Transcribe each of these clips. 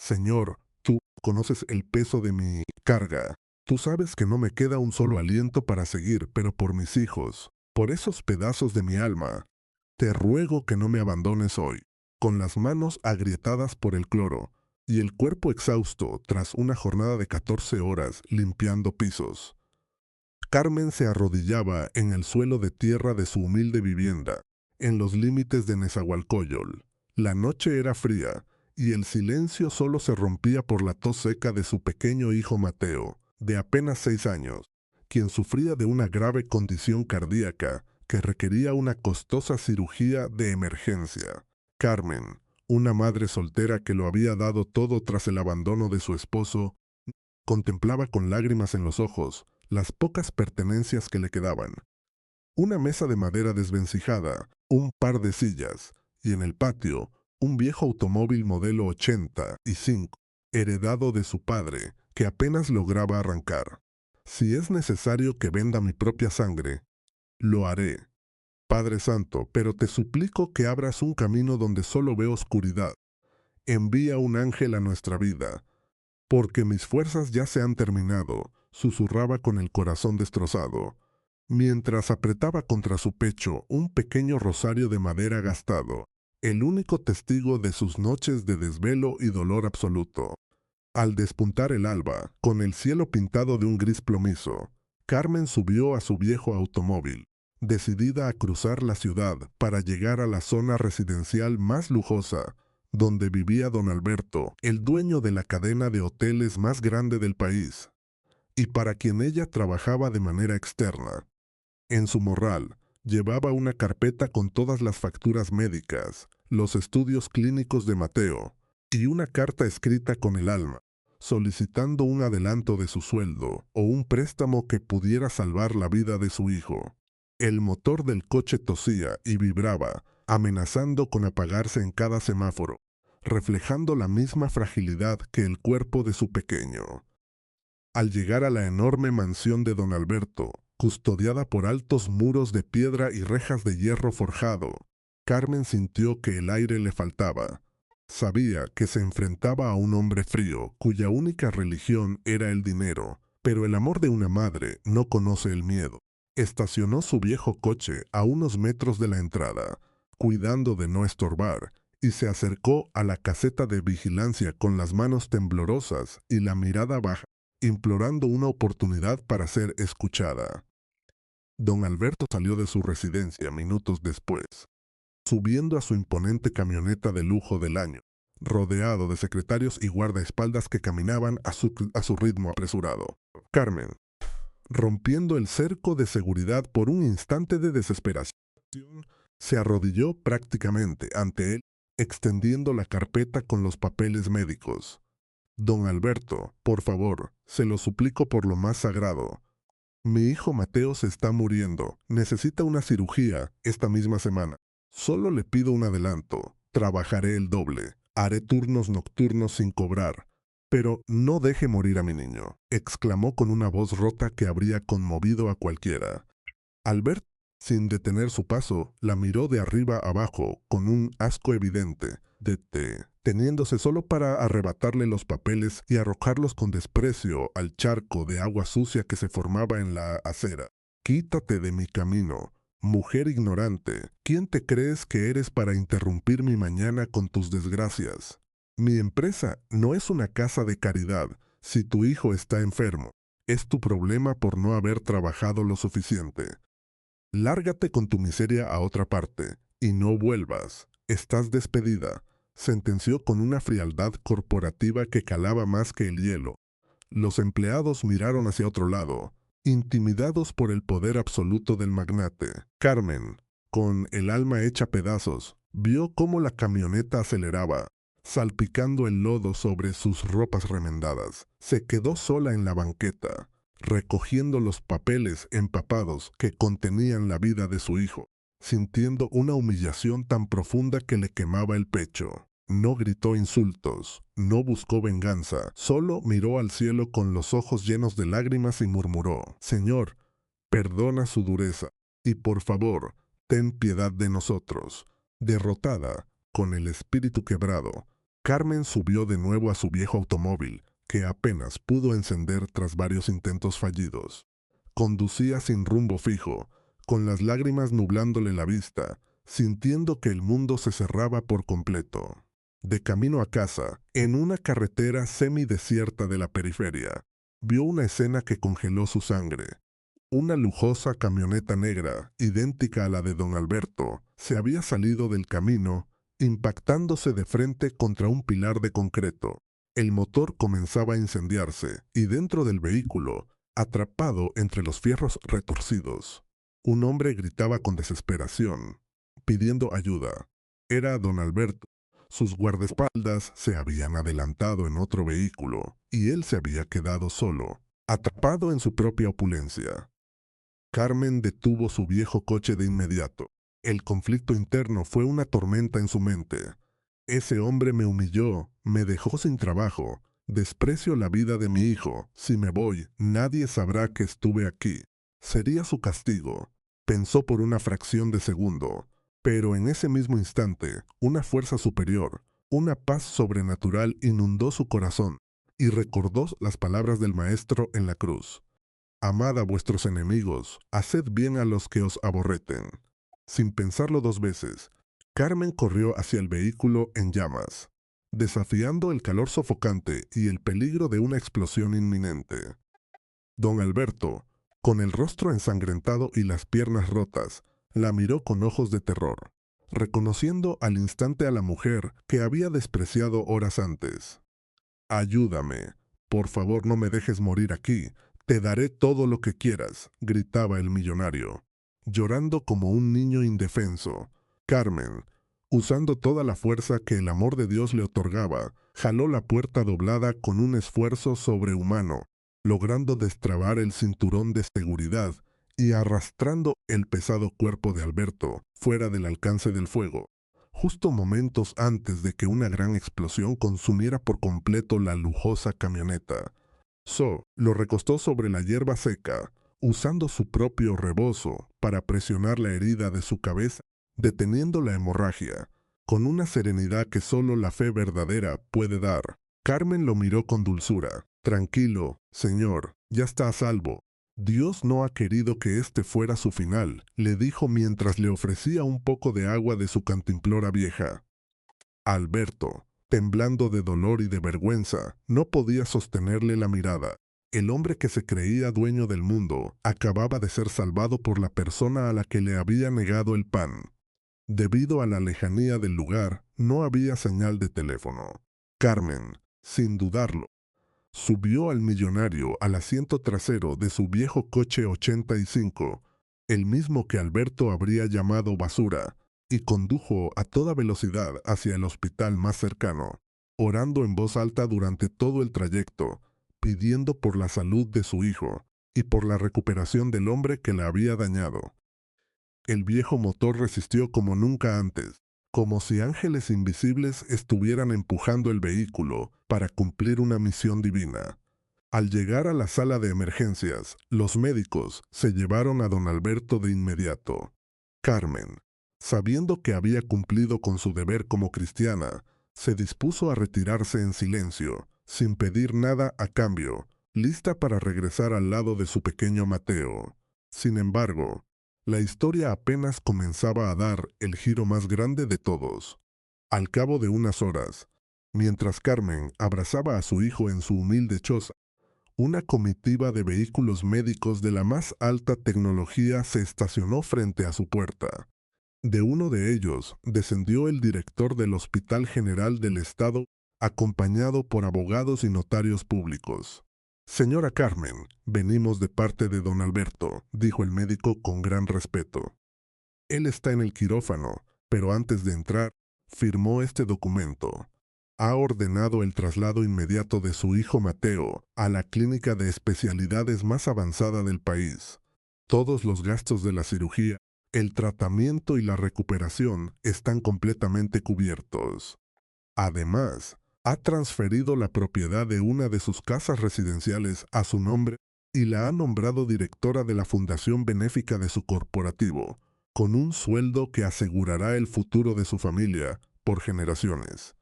Señor, tú conoces el peso de mi carga. Tú sabes que no me queda un solo aliento para seguir, pero por mis hijos, por esos pedazos de mi alma, te ruego que no me abandones hoy. Con las manos agrietadas por el cloro y el cuerpo exhausto tras una jornada de 14 horas limpiando pisos, Carmen se arrodillaba en el suelo de tierra de su humilde vivienda, en los límites de Nezahualcóyotl. La noche era fría, y el silencio solo se rompía por la tos seca de su pequeño hijo Mateo, de apenas 6 años, quien sufría de una grave condición cardíaca que requería una costosa cirugía de emergencia. Carmen, una madre soltera que lo había dado todo tras el abandono de su esposo, contemplaba con lágrimas en los ojos las pocas pertenencias que le quedaban. Una mesa de madera desvencijada, un par de sillas, y en el patio, un viejo automóvil modelo 85, heredado de su padre, que apenas lograba arrancar. Si es necesario que venda mi propia sangre, lo haré. Padre Santo, pero te suplico que abras un camino donde solo veo oscuridad. Envía un ángel a nuestra vida, porque mis fuerzas ya se han terminado, susurraba con el corazón destrozado, mientras apretaba contra su pecho un pequeño rosario de madera gastado, el único testigo de sus noches de desvelo y dolor absoluto. Al despuntar el alba, con el cielo pintado de un gris plomizo, Carmen subió a su viejo automóvil, decidida a cruzar la ciudad para llegar a la zona residencial más lujosa, donde vivía don Alberto, el dueño de la cadena de hoteles más grande del país, y para quien ella trabajaba de manera externa. En su morral, llevaba una carpeta con todas las facturas médicas, los estudios clínicos de Mateo, y una carta escrita con el alma, solicitando un adelanto de su sueldo o un préstamo que pudiera salvar la vida de su hijo. El motor del coche tosía y vibraba, amenazando con apagarse en cada semáforo, reflejando la misma fragilidad que el cuerpo de su pequeño. Al llegar a la enorme mansión de don Alberto, custodiada por altos muros de piedra y rejas de hierro forjado, Carmen sintió que el aire le faltaba. Sabía que se enfrentaba a un hombre frío, cuya única religión era el dinero, pero el amor de una madre no conoce el miedo. Estacionó su viejo coche a unos metros de la entrada, cuidando de no estorbar, y se acercó a la caseta de vigilancia con las manos temblorosas y la mirada baja, implorando una oportunidad para ser escuchada. Don Alberto salió de su residencia minutos después, subiendo a su imponente camioneta de lujo del año, rodeado de secretarios y guardaespaldas que caminaban a su ritmo apresurado. Carmen, rompiendo el cerco de seguridad por un instante de desesperación, se arrodilló prácticamente ante él, extendiendo la carpeta con los papeles médicos. Don Alberto, por favor, se lo suplico por lo más sagrado. Mi hijo Mateo se está muriendo. Necesita una cirugía esta misma semana. Solo le pido un adelanto. Trabajaré el doble. Haré turnos nocturnos sin cobrar. Pero no deje morir a mi niño, exclamó con una voz rota que habría conmovido a cualquiera. Albert, sin detener su paso, la miró de arriba abajo con un asco evidente, teniéndose solo para arrebatarle los papeles y arrojarlos con desprecio al charco de agua sucia que se formaba en la acera. Quítate de mi camino, mujer ignorante. ¿Quién te crees que eres para interrumpir mi mañana con tus desgracias? Mi empresa no es una casa de caridad. Si tu hijo está enfermo, es tu problema por no haber trabajado lo suficiente. Lárgate con tu miseria a otra parte, y no vuelvas. Estás despedida, sentenció con una frialdad corporativa que calaba más que el hielo. Los empleados miraron hacia otro lado, intimidados por el poder absoluto del magnate. Carmen, con el alma hecha pedazos, vio cómo la camioneta aceleraba, salpicando el lodo sobre sus ropas remendadas. Se quedó sola en la banqueta, recogiendo los papeles empapados que contenían la vida de su hijo, sintiendo una humillación tan profunda que le quemaba el pecho. No gritó insultos, no buscó venganza, solo miró al cielo con los ojos llenos de lágrimas y murmuró: Señor, perdona su dureza, y por favor, ten piedad de nosotros. Derrotada, con el espíritu quebrado, Carmen subió de nuevo a su viejo automóvil, que apenas pudo encender tras varios intentos fallidos. Conducía sin rumbo fijo, con las lágrimas nublándole la vista, sintiendo que el mundo se cerraba por completo. De camino a casa, en una carretera semidesierta de la periferia, vio una escena que congeló su sangre. Una lujosa camioneta negra, idéntica a la de don Alberto, se había salido del camino, impactándose de frente contra un pilar de concreto. El motor comenzaba a incendiarse, y dentro del vehículo, atrapado entre los fierros retorcidos, un hombre gritaba con desesperación, pidiendo ayuda. Era don Alberto. Sus guardaespaldas se habían adelantado en otro vehículo, y él se había quedado solo, atrapado en su propia opulencia. Carmen detuvo su viejo coche de inmediato. El conflicto interno fue una tormenta en su mente. Ese hombre me humilló, me dejó sin trabajo. Desprecio la vida de mi hijo. Si me voy, nadie sabrá que estuve aquí. Sería su castigo. Pensó por una fracción de segundo. Pero en ese mismo instante, una fuerza superior, una paz sobrenatural inundó su corazón y recordó las palabras del Maestro en la cruz. Amad a vuestros enemigos, haced bien a los que os aborrecen. Sin pensarlo dos veces, Carmen corrió hacia el vehículo en llamas, desafiando el calor sofocante y el peligro de una explosión inminente. Don Alberto, con el rostro ensangrentado y las piernas rotas, la miró con ojos de terror, reconociendo al instante a la mujer que había despreciado horas antes. «Ayúdame. Por favor, no me dejes morir aquí. Te daré todo lo que quieras», gritaba el millonario, llorando como un niño indefenso. Carmen, usando toda la fuerza que el amor de Dios le otorgaba, jaló la puerta doblada con un esfuerzo sobrehumano, logrando destrabar el cinturón de seguridad y arrastrando el pesado cuerpo de Alberto fuera del alcance del fuego, justo momentos antes de que una gran explosión consumiera por completo la lujosa camioneta. Lo recostó sobre la hierba seca, usando su propio rebozo para presionar la herida de su cabeza, deteniendo la hemorragia, con una serenidad que solo la fe verdadera puede dar. Carmen lo miró con dulzura. «Tranquilo, señor, ya está a salvo. Dios no ha querido que este fuera su final», le dijo mientras le ofrecía un poco de agua de su cantimplora vieja. Alberto, temblando de dolor y de vergüenza, no podía sostenerle la mirada. El hombre que se creía dueño del mundo acababa de ser salvado por la persona a la que le había negado el pan. Debido a la lejanía del lugar, no había señal de teléfono. Carmen, sin dudarlo, subió al millonario al asiento trasero de su viejo coche 85, el mismo que Alberto habría llamado basura, y condujo a toda velocidad hacia el hospital más cercano, orando en voz alta durante todo el trayecto, pidiendo por la salud de su hijo y por la recuperación del hombre que la había dañado. El viejo motor resistió como nunca antes, como si ángeles invisibles estuvieran empujando el vehículo para cumplir una misión divina. Al llegar a la sala de emergencias, los médicos se llevaron a don Alberto de inmediato. Carmen, sabiendo que había cumplido con su deber como cristiana, se dispuso a retirarse en silencio, sin pedir nada a cambio, lista para regresar al lado de su pequeño Mateo. Sin embargo, la historia apenas comenzaba a dar el giro más grande de todos. Al cabo de unas horas, mientras Carmen abrazaba a su hijo en su humilde choza, una comitiva de vehículos médicos de la más alta tecnología se estacionó frente a su puerta. De uno de ellos descendió el director del Hospital General del Estado, acompañado por abogados y notarios públicos. «Señora Carmen, venimos de parte de don Alberto», dijo el médico con gran respeto. «Él está en el quirófano, pero antes de entrar, firmó este documento. Ha ordenado el traslado inmediato de su hijo Mateo a la clínica de especialidades más avanzada del país. Todos los gastos de la cirugía, el tratamiento y la recuperación están completamente cubiertos. Además, ha transferido la propiedad de una de sus casas residenciales a su nombre y la ha nombrado directora de la fundación benéfica de su corporativo, con un sueldo que asegurará el futuro de su familia por generaciones.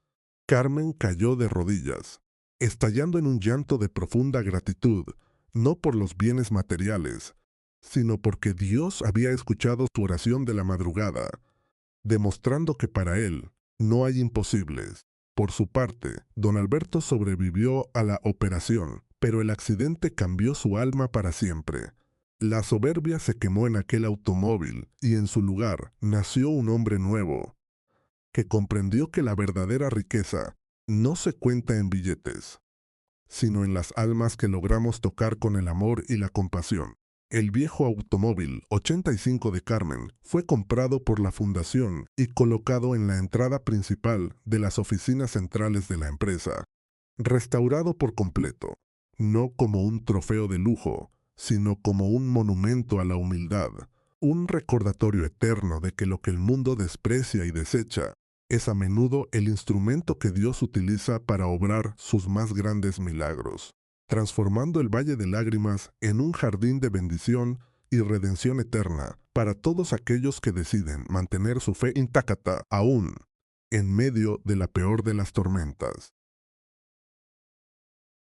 Carmen cayó de rodillas, estallando en un llanto de profunda gratitud, no por los bienes materiales, sino porque Dios había escuchado su oración de la madrugada, demostrando que para él no hay imposibles. Por su parte, don Alberto sobrevivió a la operación, pero el accidente cambió su alma para siempre. La soberbia se quemó en aquel automóvil y en su lugar nació un hombre nuevo, que comprendió que la verdadera riqueza no se cuenta en billetes, sino en las almas que logramos tocar con el amor y la compasión. El viejo automóvil 85 de Carmen fue comprado por la fundación y colocado en la entrada principal de las oficinas centrales de la empresa, restaurado por completo, no como un trofeo de lujo, sino como un monumento a la humildad, un recordatorio eterno de que lo que el mundo desprecia y desecha es a menudo el instrumento que Dios utiliza para obrar sus más grandes milagros, transformando el Valle de Lágrimas en un jardín de bendición y redención eterna para todos aquellos que deciden mantener su fe intacta aún en medio de la peor de las tormentas.